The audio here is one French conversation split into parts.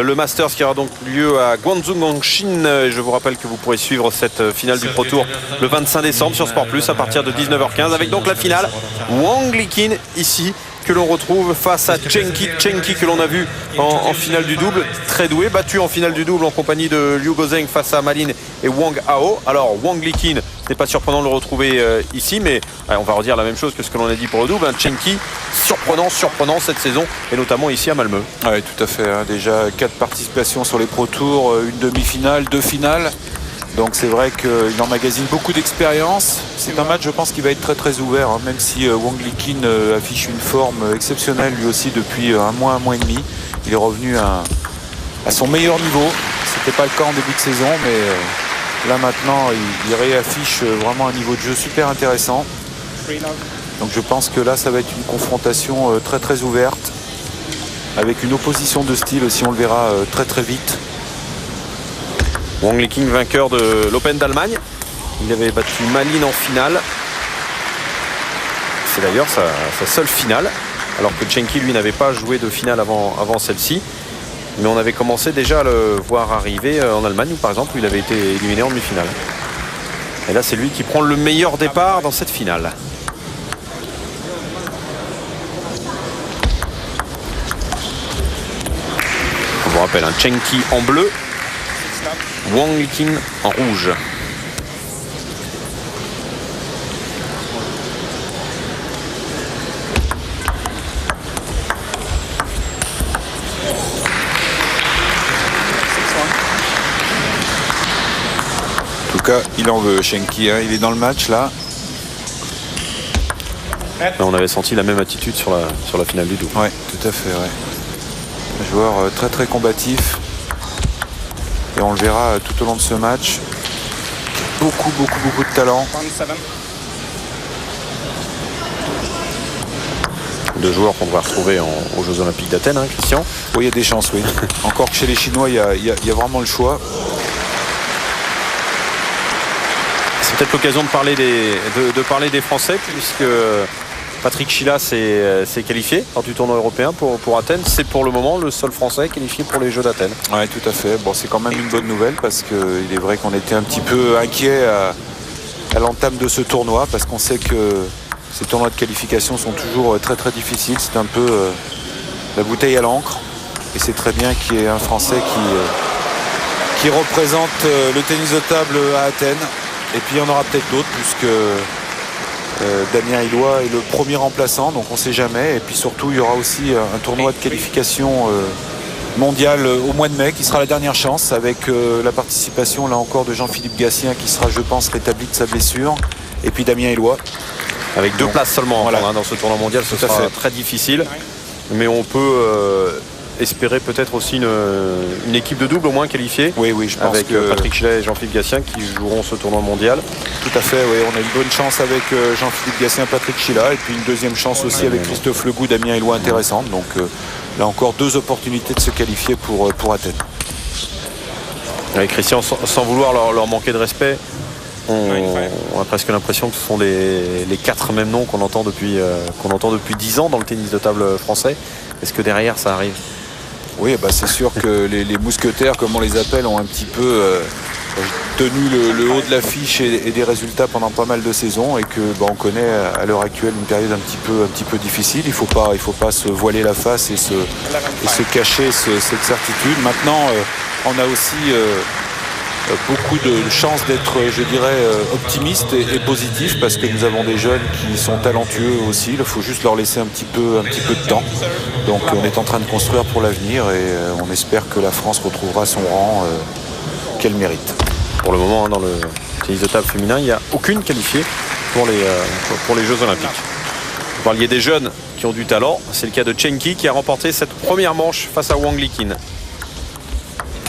le Masters qui aura donc lieu à Guangzhou en Chine. Je vous rappelle que vous pourrez suivre cette finale du Pro Tour le 25 décembre sur Sport Plus à partir de 19h15 avec donc la finale Wang Liqin ici que l'on retrouve face à Chenki que l'on a vu en finale du double, très doué, battu en finale du double en compagnie de Liu Gozheng face à Malin et Wang Hao. Alors Wang Liqin, ce n'est pas surprenant de le retrouver ici, mais on va redire la même chose que ce que l'on a dit pour le double. Chenki, surprenant cette saison, et notamment ici à Malmö. Oui, tout à fait. Déjà 4 participations sur les Pro Tours, une demi-finale, 2 finales. Donc c'est vrai qu'il emmagasine beaucoup d'expérience. C'est un match, je pense, qui va être très très ouvert, même si Wang Liqin affiche une forme exceptionnelle lui aussi depuis un mois et demi. Il est revenu à son meilleur niveau. C'était pas le cas en début de saison, mais là maintenant il réaffiche vraiment un niveau de jeu super intéressant. Donc je pense que là ça va être une confrontation très très ouverte, avec une opposition de style aussi, on le verra très très vite. Wang Liqin, vainqueur de l'Open d'Allemagne. Il avait battu Malin en finale. C'est d'ailleurs sa seule finale, alors que Chenki lui n'avait pas joué de finale avant celle-ci. Mais on avait commencé déjà à le voir arriver en Allemagne, où par exemple il avait été éliminé en demi-finale. Et là c'est lui qui prend le meilleur départ dans cette finale. On vous rappelle, Chenki en bleu, Wang Liqin en rouge. En tout cas, il en veut, Chenki. Il est dans le match là. Là, on avait senti la même attitude sur la finale du double. Oui, tout à fait. Ouais. Un joueur très très combatif. Et on le verra tout au long de ce match. Beaucoup de talent. Deux joueurs qu'on va retrouver aux Jeux Olympiques d'Athènes, Christian. Oui, il y a des chances, oui. Encore que chez les Chinois, il y a vraiment le choix. C'est peut-être l'occasion de parler des Français, puisque Patrick Chila s'est qualifié lors du tournoi européen pour Athènes. C'est pour le moment le seul Français qualifié pour les Jeux d'Athènes. Oui, tout à fait. Bon, c'est quand même une bonne nouvelle, parce qu'il est vrai qu'on était un petit peu inquiet à l'entame de ce tournoi, parce qu'on sait que ces tournois de qualification sont toujours très très difficiles. C'est un peu la bouteille à l'encre. Et c'est très bien qu'il y ait un Français qui représente le tennis de table à Athènes. Et puis il y en aura peut-être d'autres, puisque Damien Illois est le premier remplaçant, donc on ne sait jamais. Et puis surtout, il y aura aussi un tournoi de qualification mondial au mois de mai, qui sera la dernière chance, avec la participation là encore de Jean-Philippe Gatien, qui sera, je pense, rétabli de sa blessure. Et puis Damien Illois. Avec 2 places seulement voilà, dans ce tournoi mondial, ce sera très difficile. Mais on peut espérer peut-être aussi une équipe de double au moins qualifiée. Oui, je pense avec Patrick Chila et Jean-Philippe Gatien qui joueront ce tournoi mondial. Tout à fait, oui. On a une bonne chance avec Jean-Philippe Gatien, Patrick Chila, et puis une deuxième chance aussi avec Christophe Legout, Damien Illois, intéressante. Donc là encore 2 opportunités de se qualifier pour Athènes. Avec Christian, sans vouloir leur manquer de respect, on a presque l'impression que ce sont les 4 mêmes noms qu'on entend depuis 10 ans dans le tennis de table français. Est-ce que derrière ça arrive? Oui, c'est sûr que les mousquetaires, comme on les appelle, ont un petit peu tenu le haut de l'affiche et des résultats pendant pas mal de saisons, et que on connaît à l'heure actuelle une période un petit peu difficile. Il faut pas se voiler la face et se cacher cette certitude. Maintenant, on a aussi beaucoup de chances d'être, je dirais, optimiste et positif, parce que nous avons des jeunes qui sont talentueux aussi. Il faut juste leur laisser un petit peu de temps. Donc on est en train de construire pour l'avenir, et on espère que la France retrouvera son rang qu'elle mérite. Pour le moment, dans le tennis de table féminin, il n'y a aucune qualifiée pour les Jeux Olympiques. Vous parliez des jeunes qui ont du talent. C'est le cas de Chenki qui a remporté cette première manche face à Wang Liqin.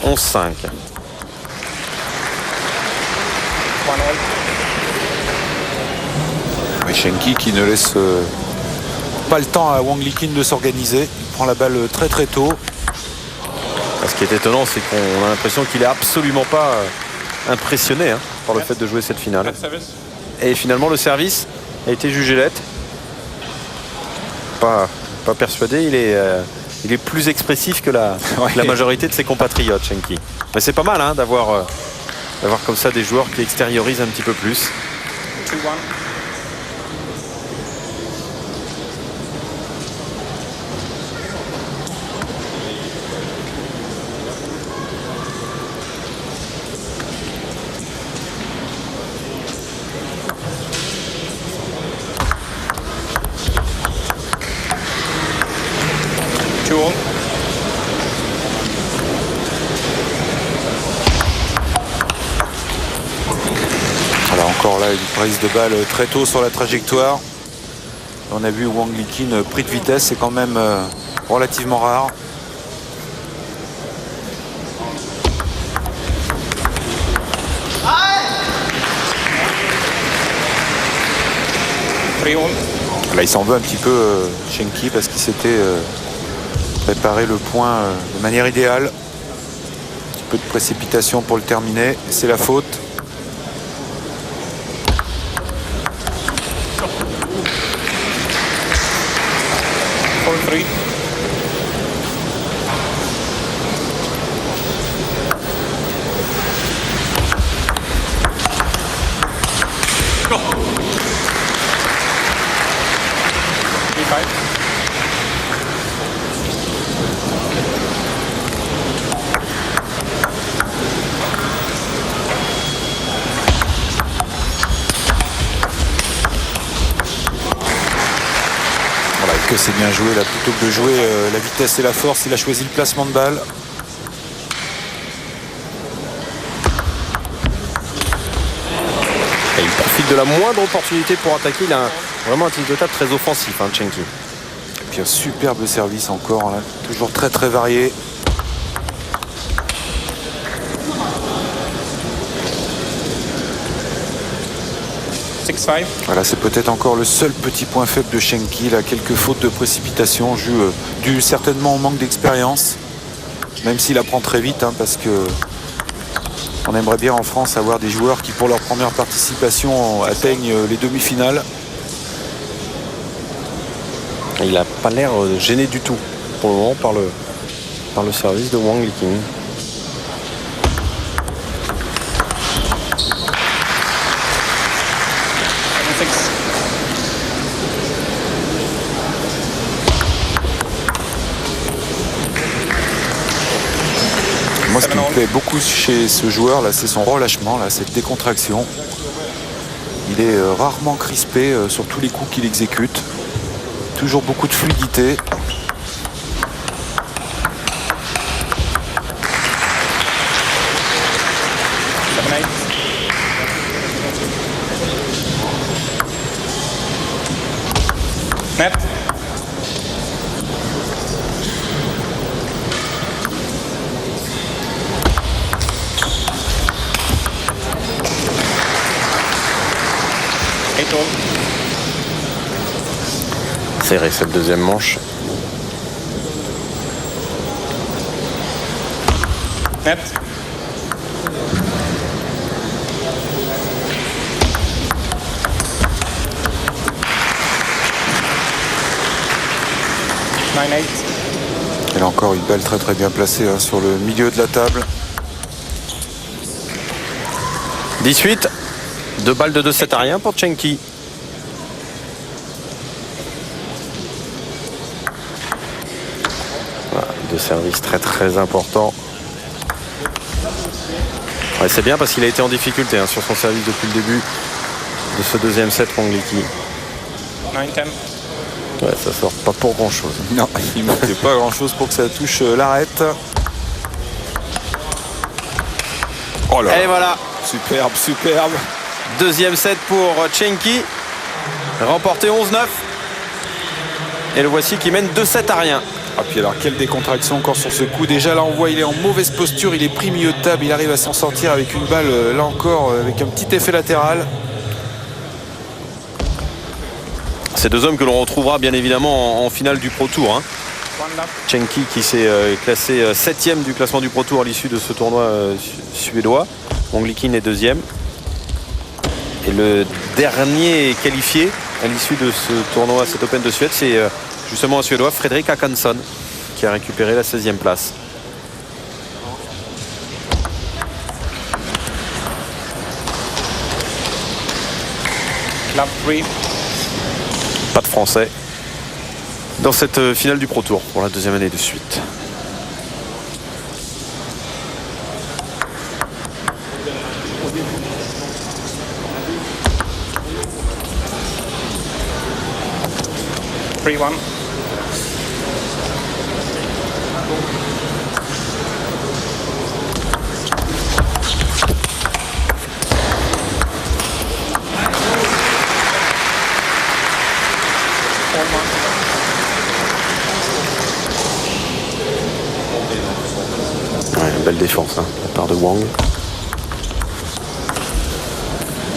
11-5. Chenki qui ne laisse pas le temps à Wang Liqin de s'organiser. Il prend la balle très très tôt. Ce qui est étonnant, c'est qu'on a l'impression qu'il n'est absolument pas impressionné par le fait de jouer cette finale. Et finalement, le service a été jugé lettre. Pas persuadé. il est plus expressif que la majorité de ses compatriotes, Schenky. Mais c'est pas mal hein, d'avoir comme ça des joueurs qui extériorisent un petit peu plus. 2-1. Voilà, encore là une prise de balle très tôt sur la trajectoire. On a vu Wang Liqin pris de vitesse, c'est quand même relativement rare. Là, il s'en veut un petit peu Schenky parce qu'il s'était préparé le point de manière idéale. Un petit peu de précipitation pour le terminer. C'est la faute. Que c'est bien joué là, plutôt que de jouer la vitesse et la force, il a choisi le placement de balle. Et il profite de la moindre opportunité pour attaquer. Il a vraiment un tir de table très offensif, hein, Schenky. Et puis un superbe service encore, là. Toujours très très varié. Voilà, c'est peut-être encore le seul petit point faible de Schenky, là, quelques fautes de précipitation dû certainement au manque d'expérience, même s'il apprend très vite, hein, parce que on aimerait bien en France avoir des joueurs qui pour leur première participation atteignent les demi-finales. Il n'a pas l'air gêné du tout pour le moment par le service de Wang Liqin. Moi, ce qui me plaît beaucoup chez ce joueur, là, c'est son relâchement, là, cette décontraction. Il est rarement crispé sur tous les coups qu'il exécute. Toujours beaucoup de fluidité. Net. Serré cette deuxième manche. Net. Et là encore une balle très très bien placée hein, sur le milieu de la table. 18. 2 balles de 2-7 à rien pour Schenky. Voilà, deux services très très importants. Ouais, c'est bien parce qu'il a été en difficulté hein, sur son service depuis le début de ce deuxième set, Wang Liqin. 9-10. Ouais, ça sort pas pour grand chose. Non, il ne manquait pas grand chose pour que ça touche l'arête. Oh là. Et voilà. Superbe, superbe. Deuxième set pour Schenky. Remporté 11-9. Et le voici qui mène 2-7 à rien. Ah, puis alors quelle décontraction encore sur ce coup. Déjà là on voit il est en mauvaise posture, il est pris milieu de table, il arrive à s'en sortir avec une balle là encore avec un petit effet latéral. Ces deux hommes que l'on retrouvera bien évidemment en finale du Pro Tour. Hein. Schenky qui s'est classé 7e du classement du Pro Tour à l'issue de ce tournoi suédois. Wang Liqin est 2e. Et le dernier qualifié à l'issue de ce tournoi, cet Open de Suède, c'est justement un Suédois, Fredrik Håkansson, qui a récupéré la 16e place. Club 3. Pas de Français dans cette finale du Pro Tour pour la 2e année de suite. One. Ouais, belle défense hein, de la part de Wang.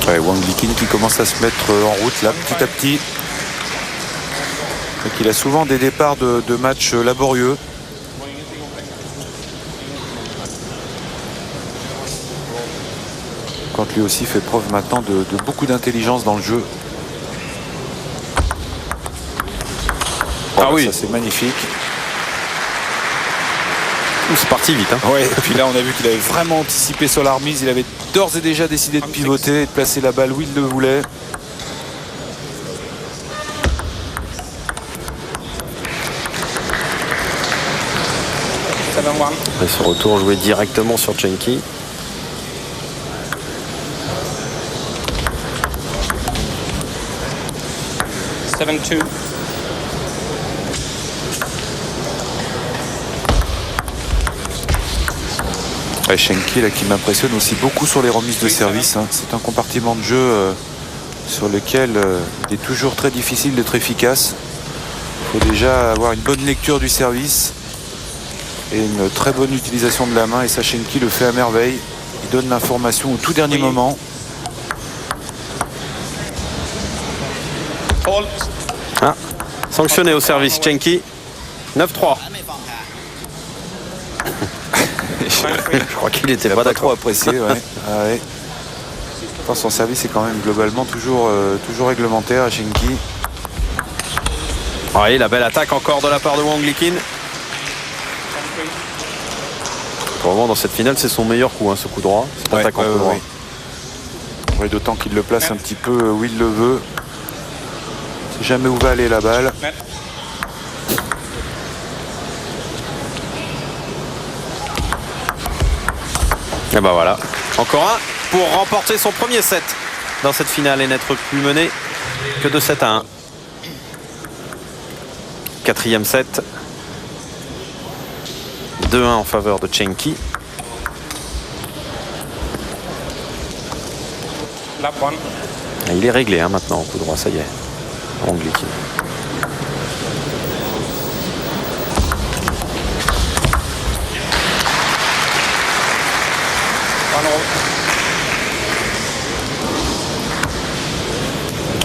Ouais, Wang Liqin qui commence à se mettre en route là, petit à petit. Donc il a souvent des départs de matchs laborieux. Quand lui aussi fait preuve maintenant de beaucoup d'intelligence dans le jeu. Ah oui, ça c'est magnifique. C'est parti vite. Hein. Ouais, et puis là on a vu qu'il avait vraiment anticipé sur la remise. Il avait d'ores et déjà décidé de pivoter et de placer la balle où il le voulait. Et ce retour joué directement sur Chenki. Ouais, Chenki là qui m'impressionne aussi beaucoup sur les remises de service. Hein. C'est un compartiment de jeu sur lequel il est toujours très difficile d'être efficace. Il faut déjà avoir une bonne lecture du service et une très bonne utilisation de la main, et ça Chenki le fait à merveille. Il donne l'information au tout dernier moment. Ah, sanctionné au service Chenki. 9-3. Je crois qu'il était pas d'accord. Trop apprécié. Ouais. Ah ouais. Enfin, son service est quand même globalement toujours réglementaire à Chenki. Oui, la belle attaque encore de la part de Wang Liqin. Pour le moment, dans cette finale, c'est son meilleur coup, hein, ce coup droit. Cette attaque en coup droit. Ouais, d'autant qu'il le place un petit peu où il le veut. C'est jamais où va aller la balle. Et ben voilà, encore un pour remporter son premier set dans cette finale et n'être plus mené que de 7-1. 4e set. 2-1 en faveur de Chenki. Et il est réglé hein, maintenant en coup droit, ça y est. Wang Liqin.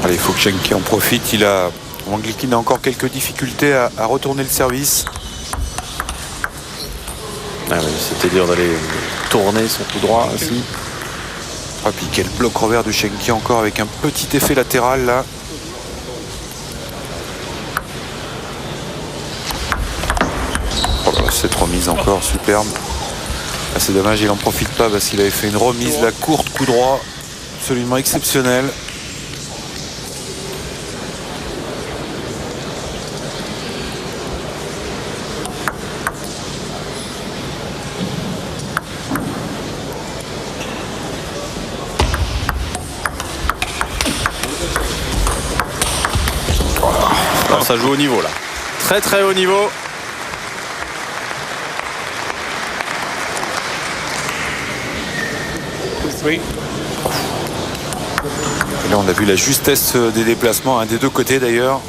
Allez, il faut que Chenki en profite. Wang Liqin a encore quelques difficultés à retourner le service. Ah oui, c'était dur d'aller tourner son coup droit aussi. Ah, puis quel bloc revers de Chenki encore avec un petit effet latéral là. Oh là là, cette remise encore superbe. Ah, c'est dommage, il n'en profite pas parce qu'il avait fait une remise là courte, coup droit, absolument exceptionnelle. Alors, ça joue au niveau là. Très très haut niveau. Et là on a vu la justesse des déplacements, des deux côtés d'ailleurs.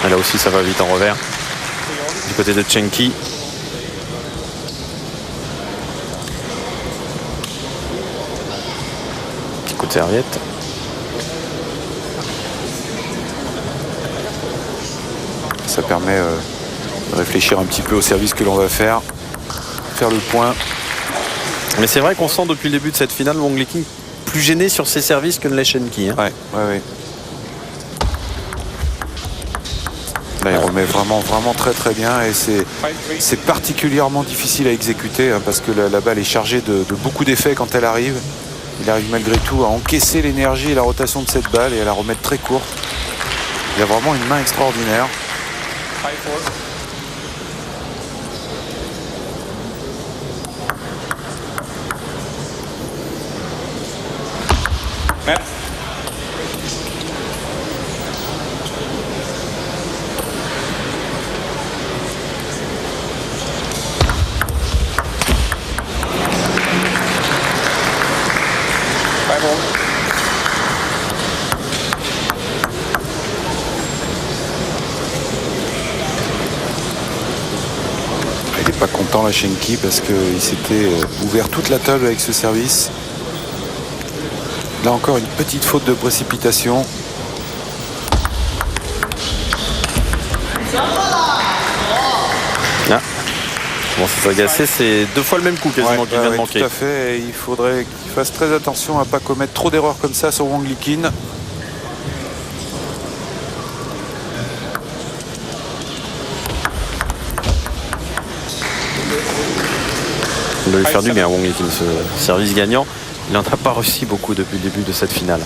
Là aussi ça va vite en revers. Du côté de Chenki. Petit coup de serviette. Ça permet de réfléchir un petit peu au service que l'on va faire le point. Mais c'est vrai qu'on sent depuis le début de cette finale Wang Liqin plus gêné sur ses services que ne l'est Chenki. Hein. Ouais. Là, il remet vraiment très très bien et c'est particulièrement difficile à exécuter hein, parce que la balle est chargée de beaucoup d'effets quand elle arrive. Il arrive malgré tout à encaisser l'énergie et la rotation de cette balle et à la remettre très courte. Il a vraiment une main extraordinaire. Net. Il n'est pas content la Schenki parce qu'il s'était ouvert toute la table avec ce service. Là encore une petite faute de précipitation. Ah. Bon, c'est agacé, c'est 2 fois le même coup quasiment qu'il vient de manquer. Tout à fait, et il faudrait qu'il fasse très attention à ne pas commettre trop d'erreurs comme ça sur Wang Liqin. Il doit lui faire du bien Wang Liqin, ce service gagnant. Il n'en a pas réussi beaucoup depuis le début de cette finale.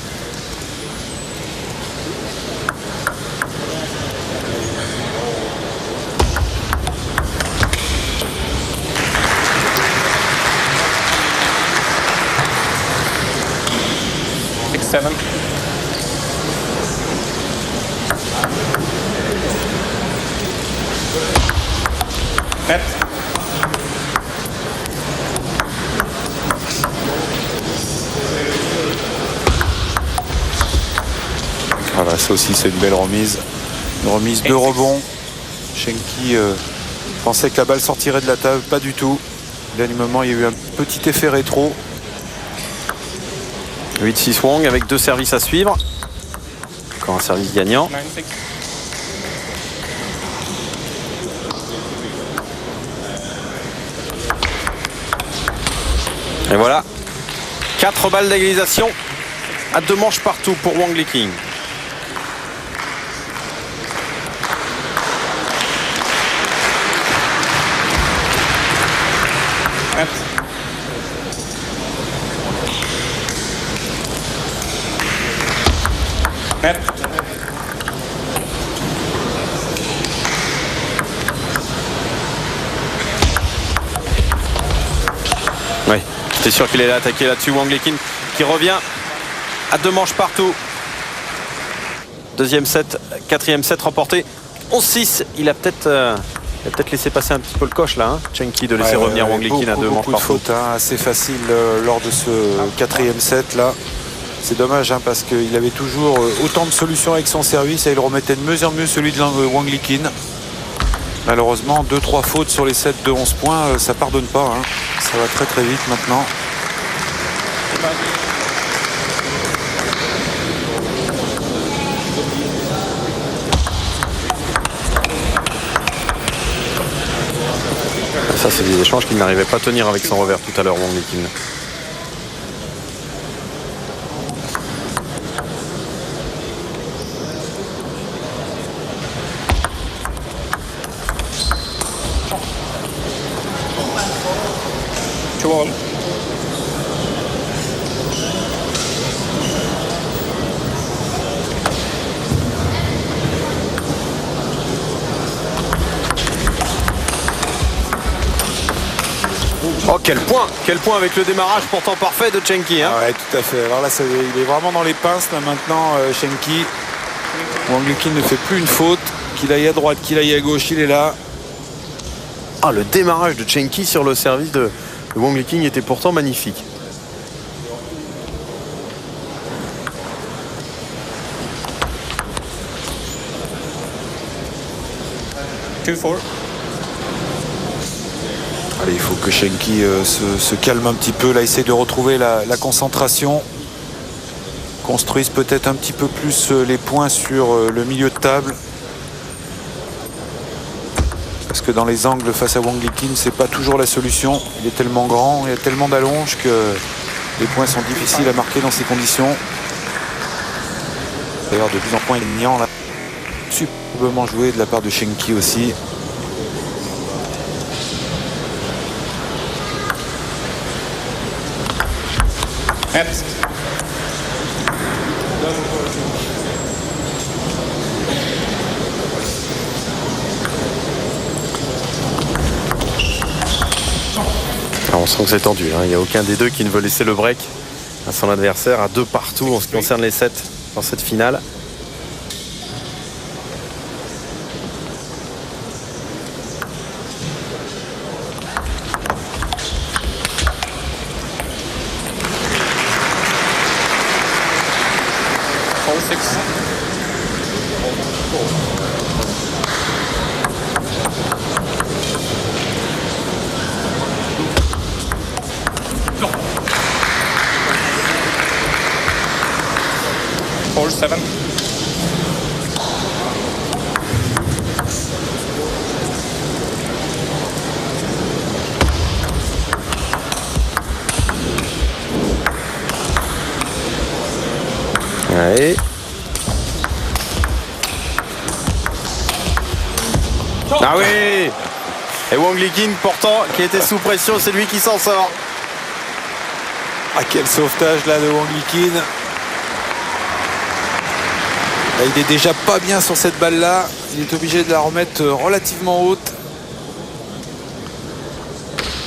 Net. Voilà, ça aussi c'est une belle remise. Une remise de rebond. Schenki pensait que la balle sortirait de la table, pas du tout. Dernier moment, il y a eu un petit effet rétro. 8-6 Wang avec 2 services à suivre. Encore un service gagnant. 9-6. Et voilà, 4 balles d'égalisation à 2 manches partout pour Wang Liqin. Net. Net. Oui, j'étais sûr qu'il allait attaquer là-dessus. Wang Liqin qui revient à 2 manches partout. Deuxième set, 4e set remporté. 11-6, il a peut-être laissé passer un petit peu le coche là, hein, Schenki, de laisser revenir Wang Liqin à 2 manches Beaucoup de partout. fautes, hein, assez facile lors de ce 4e set là. C'est dommage hein, parce qu'il avait toujours autant de solutions avec son service et il remettait de mieux en mieux celui de Wang Liqin. Malheureusement, 2-3 fautes sur les sets de 11 points, ça pardonne pas. Hein. Ça va très très vite maintenant. Ça, c'est des échanges qu'il n'arrivait pas à tenir avec son revers tout à l'heure, Wang Liqin. Oh, quel point avec le démarrage pourtant parfait de Schenki. Hein. Ouais, tout à fait. Alors là, il est vraiment dans les pinces là maintenant, Schenki. Wang Liqin ne fait plus une faute. Qu'il aille à droite, qu'il aille à gauche, il est là. Ah, le démarrage de Schenki sur le service de Wang Liqin était pourtant magnifique. Allez, il faut que Schenki se calme un petit peu. Là, essaie de retrouver la concentration. Construise peut-être un petit peu plus les points sur le milieu de table. Parce que dans les angles face à Wang Liqin, c'est pas toujours la solution. Il est tellement grand, il y a tellement d'allonge que les points sont difficiles à marquer dans ces conditions. D'ailleurs, de plus en plus gagnant là. superbement joué de la part de Shenki aussi. Next. Alors, on sent que c'est tendu, hein. Il n'y a aucun des deux qui ne veut laisser le break à son adversaire, à 2 partout en ce qui concerne les sets dans cette finale. Hole 6. Hole 7. Ouais. Ah oui. Et Wang Liqin pourtant qui était sous pression, c'est lui qui s'en sort. Ah, quel sauvetage là de Wang Liqin. Là, il est déjà pas bien sur cette balle là. Il est obligé de la remettre relativement haute.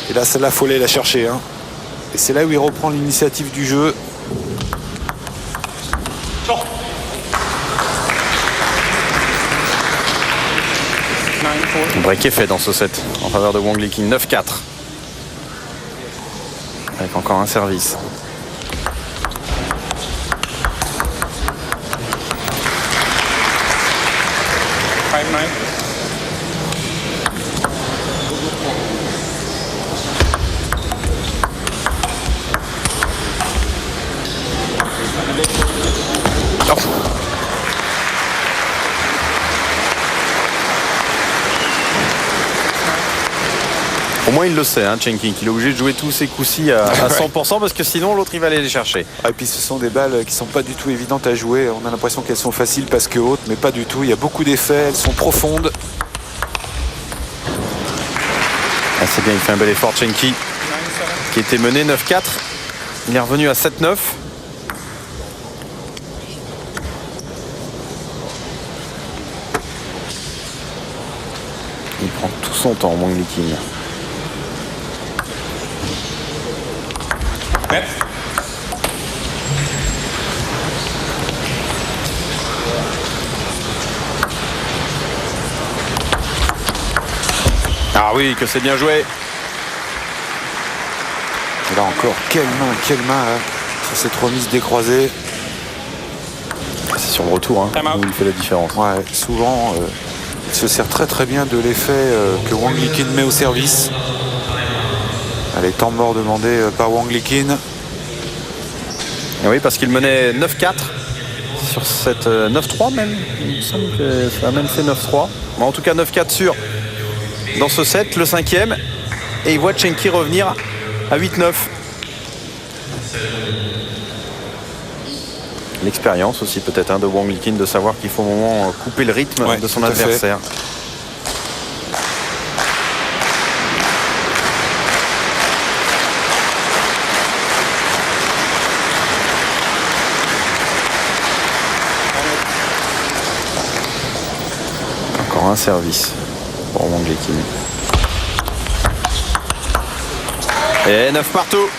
Et là, celle-là, il faut aller la chercher, hein. Et c'est là où il reprend l'initiative du jeu. Le break est fait dans ce set en faveur de Wang Liqin, 9-4. Avec encore un service. Five, 9. Au moins il le sait, hein, Chen King, qu'il est obligé de jouer tous ses coups-ci à 100% parce que sinon l'autre il va aller les chercher. Ah, et puis ce sont des balles qui sont pas du tout évidentes à jouer. On a l'impression qu'elles sont faciles parce que hautes, mais pas du tout. Il y a beaucoup d'effets, elles sont profondes. Ah, c'est bien, il fait un bel effort, Chen King, qui était mené 9-4. Il est revenu à 7-9. Il prend tout son temps, Wang Liqin. Net. Ah oui, que c'est bien joué. Et là encore, quelle main hein, sur cette remise décroisée. C'est sur le retour, hein, où il fait la différence. Ouais, souvent, il se sert très bien de l'effet que Wang Liqin met au service. Allez, temps mort demandé par Wang Liqin. Et oui, parce qu'il menait 9-4 sur cette 9-3 même. Il me semble que ça a même fait 9-3. Mais en tout cas 9-4 sur dans ce set, le 5e. Et il voit Chen King revenir à 8-9. L'expérience aussi peut-être, hein, de Wang Liqin de savoir qu'il faut au moment couper le rythme de son adversaire. Encore un service pour Wang Liqin. Et 9 partout.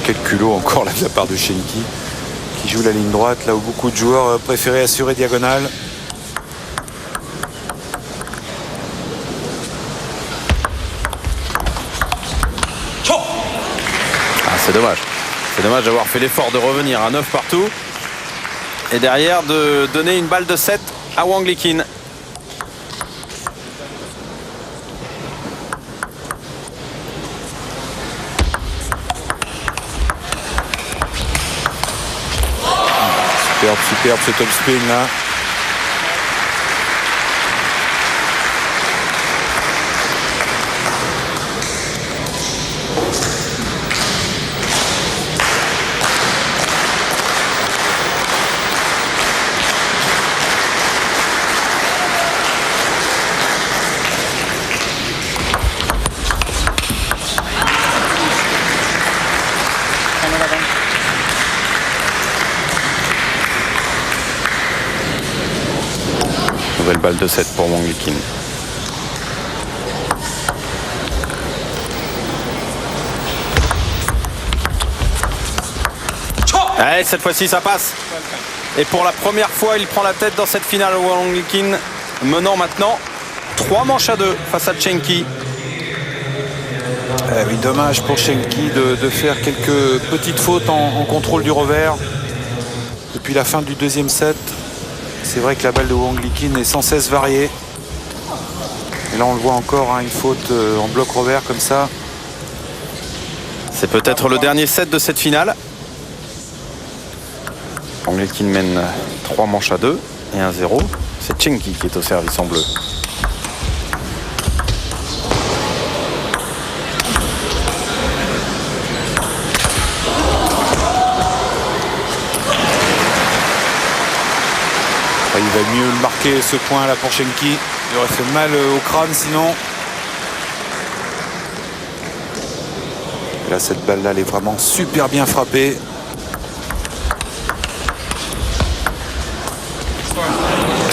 Quel culot encore là de la part de Shenki qui joue la ligne droite là où beaucoup de joueurs préféraient assurer diagonale. Ah, c'est dommage. C'est dommage d'avoir fait l'effort de revenir à 9 partout et derrière de donner une balle de 7 à Wang Liqin. Superbe ce top spin là. Nouvelle balle de 7 pour Wang Liqin. Allez, cette fois-ci ça passe. Et pour la première fois, il prend la tête dans cette finale. Wang Liqin menant maintenant 3 manches à 2 face à Chen Qi. Oui, dommage pour Chen Qi de faire quelques petites fautes en contrôle du revers. Depuis la fin du deuxième set, c'est vrai que la balle de Wang Liqin est sans cesse variée. Et là on le voit encore, hein, une faute en bloc revers comme ça. C'est peut-être le dernier set de cette finale. Wang Liqin mène 3 manches à 2 et 1-0. C'est Chen Qi qui est au service en bleu. Il va mieux le marquer ce point là pour Chen Qi. Il aurait fait mal au crâne sinon. Et là cette balle là elle est vraiment super bien frappée.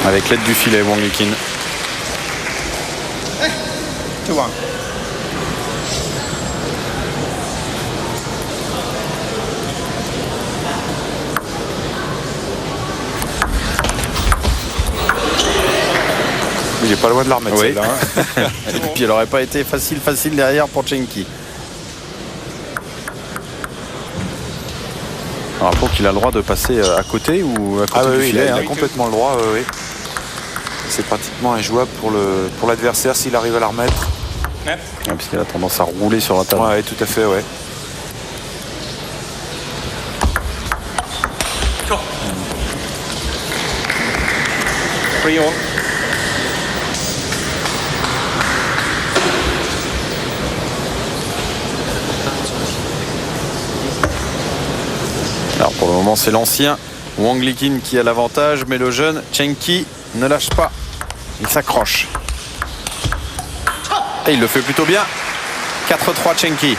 Avec l'aide du filet, Wang Liqin. 2-1. Il est pas loin de la remettre Oui. celle-là, hein. Et puis elle n'aurait pas été facile derrière pour Chen Qi. Rappelons qu'il a le droit de passer à côté ou à côté Ah du oui, filet. il a Hein. complètement le droit. Oui. C'est pratiquement injouable pour l'adversaire s'il arrive à la remettre. Net. Ouais, puisqu'il a tendance à rouler sur la table. Ouais, tout à fait, ouais. Go. 3-all. Alors pour le moment c'est l'ancien Wang Liqin qui a l'avantage, mais le jeune Chen Qi ne lâche pas. Il s'accroche. Et il le fait plutôt bien. 4-3 Chen Qi.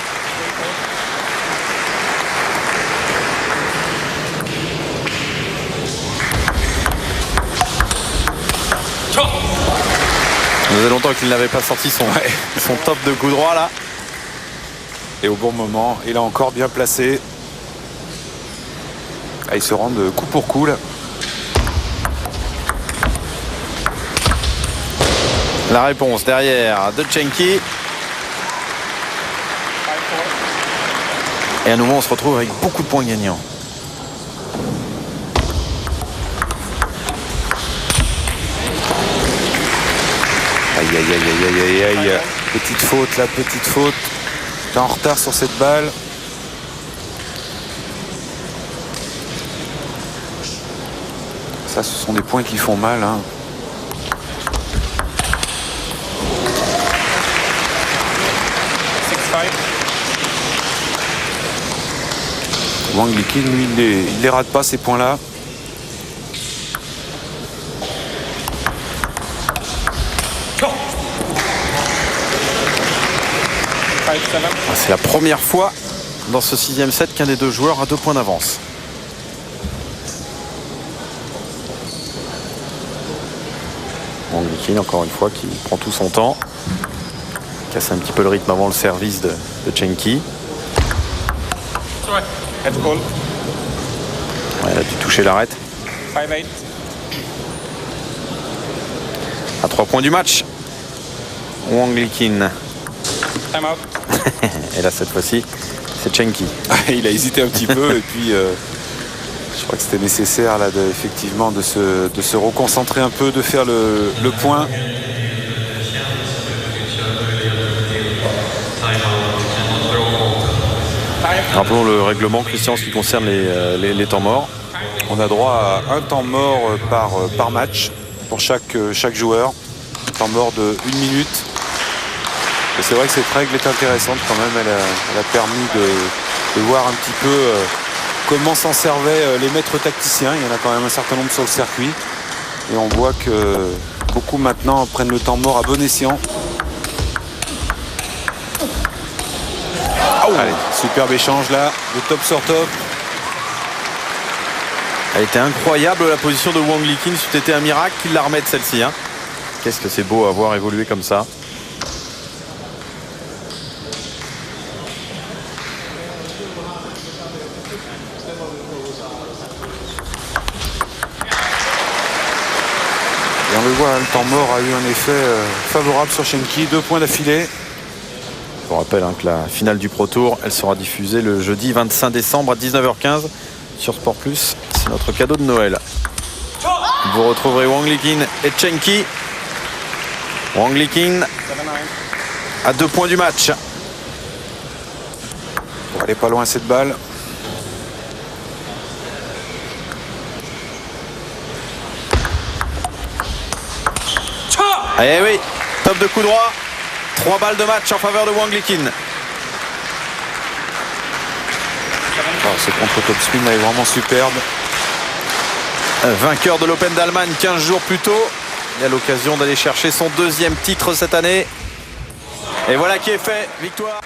Ça faisait longtemps qu'il n'avait pas sorti son top de coup droit là. Et au bon moment, il a encore bien placé. Ah, ils se rendent coup pour coup là. La réponse derrière de Chen Qi. 5-4. Et à nouveau on se retrouve avec beaucoup de points gagnants. Aïe aïe aïe aïe aïe aïe aïe. Petite faute là, petite faute. T'es en retard sur cette balle. Ça, ce sont des points qui font mal, hein. Wang Liqin, lui, il les rate pas ces points-là. C'est la première fois dans ce 6e set qu'un des deux joueurs a 2 points d'avance. Wang Liqin, encore une fois, qui prend tout son temps. Casse un petit peu le rythme avant le service de Chen Qi. Head call. Ouais, il a dû toucher l'arête. 5-8. À 3 points du match. Wang Liqin. Time out. Et là, cette fois-ci, c'est Chen Qi. Il a hésité un petit peu et puis je crois que c'était nécessaire là effectivement de se reconcentrer un peu, de faire le point. Rappelons le règlement, Christian, en ce qui concerne les temps morts. On a droit à un temps mort par match pour chaque joueur. Un temps mort de 1 minute. Et c'est vrai que cette règle est intéressante quand même. Elle a permis de voir un petit peu comment s'en servaient les maîtres tacticiens. Il y en a quand même un certain nombre sur le circuit. Et on voit que beaucoup maintenant prennent le temps mort à bon escient. Allez, superbe échange là, de top sur top. Elle était incroyable la position de Wang Liqin. C'était un miracle qu'il la remette celle-ci. Hein. Qu'est-ce que c'est beau à voir évoluer comme ça. Et on le voit, le temps mort a eu un effet favorable sur Shenki. 2 points d'affilée. Je vous rappelle que la finale du Pro Tour, elle sera diffusée le jeudi 25 décembre à 19h15 sur Sport Plus. C'est notre cadeau de Noël. Vous retrouverez Wang Liqin et Shenki. Wang Liqin à 2 points du match. Pour aller pas loin cette balle. Eh oui, top de coup droit. 3 balles de match en faveur de Wang Liqin. Ce contre-top spin est vraiment superbe. Vainqueur de l'Open d'Allemagne 15 jours plus tôt. Il a l'occasion d'aller chercher son 2e titre cette année. Et voilà qui est fait. Victoire.